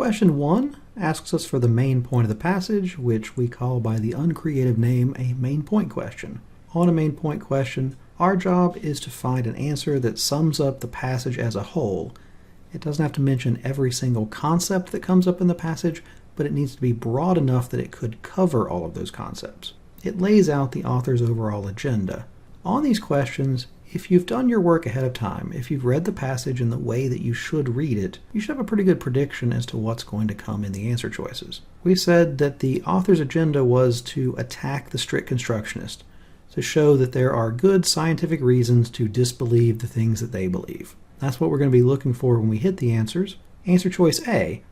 Question 1 asks us for the main point of the passage, which we call by the uncreative name a main point question. On a main point question, our job is to find an answer that sums up the passage as a whole. It doesn't have to mention every single concept that comes up in the passage, but it needs to be broad enough that it could cover all of those concepts. It lays out the author's overall agenda. On these questions, if you've done your work ahead of time, if you've read the passage in the way that you should read it, you should have a pretty good prediction as to what's going to come in the answer choices. We said that the author's agenda was to attack the strict constructionist, to show that there are good scientific reasons to disbelieve the things that they believe. That's what we're going to be looking for when we hit the answers. Answer choice A.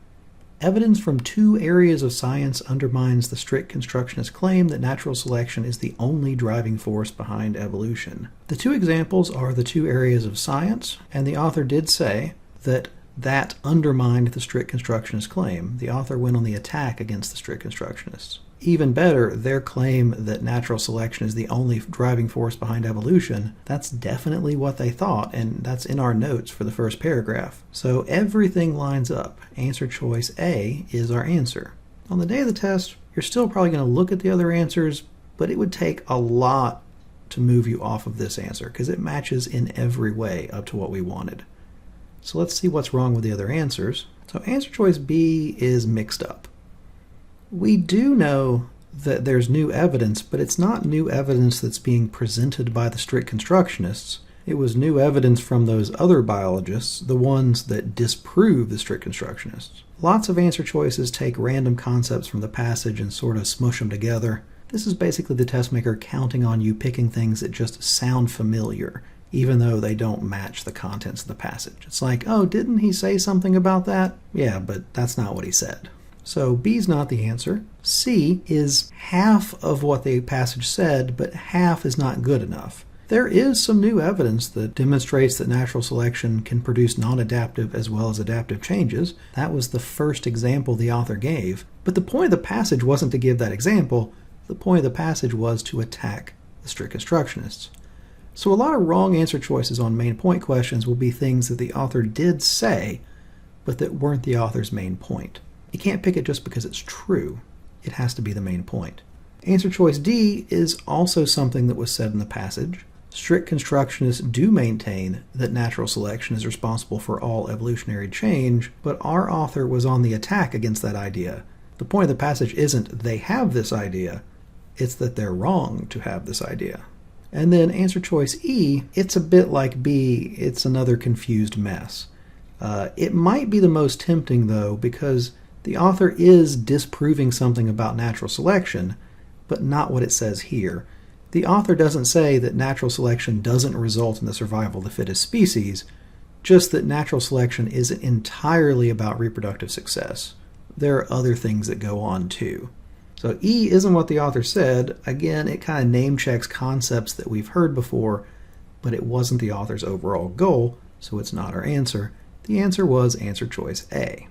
Evidence from 2 areas of science undermines the strict constructionist claim that natural selection is the only driving force behind evolution. The 2 examples are the 2 areas of science, and the author did say that that undermined the strict constructionist claim. The author went on the attack against the strict constructionists. Even better, their claim that natural selection is the only driving force behind evolution, that's definitely what they thought, and that's in our notes for the first paragraph. So everything lines up. Answer choice A is our answer. On the day of the test, you're still probably going to look at the other answers, but it would take a lot to move you off of this answer because it matches in every way up to what we wanted. So let's see what's wrong with the other answers. So answer choice B is mixed up. We do know that there's new evidence, but it's not new evidence that's being presented by the strict constructionists. It was new evidence from those other biologists, the ones that disprove the strict constructionists. Lots of answer choices take random concepts from the passage and sort of smush them together. This is basically the test maker counting on you picking things that just sound familiar, even though they don't match the contents of the passage. It's like, oh, didn't he say something about that? Yeah, but that's not what he said. So B's not the answer. C is half of what the passage said, but half is not good enough. There is some new evidence that demonstrates that natural selection can produce non-adaptive as well as adaptive changes. That was the first example the author gave. But the point of the passage wasn't to give that example. The point of the passage was to attack the strict constructionists. So a lot of wrong answer choices on main point questions will be things that the author did say, but that weren't the author's main point. You can't pick it just because it's true. It has to be the main point. Answer choice D is also something that was said in the passage. Strict constructionists do maintain that natural selection is responsible for all evolutionary change, but our author was on the attack against that idea. The point of the passage isn't they have this idea, it's that they're wrong to have this idea. And then answer choice E, it's a bit like B, it's another confused mess. It might be the most tempting though, because the author is disproving something about natural selection, but not what it says here. The author doesn't say that natural selection doesn't result in the survival of the fittest species, just that natural selection isn't entirely about reproductive success. There are other things that go on too. So E isn't what the author said. Again, it kind of name checks concepts that we've heard before, but it wasn't the author's overall goal, so it's not our answer. The answer was answer choice A.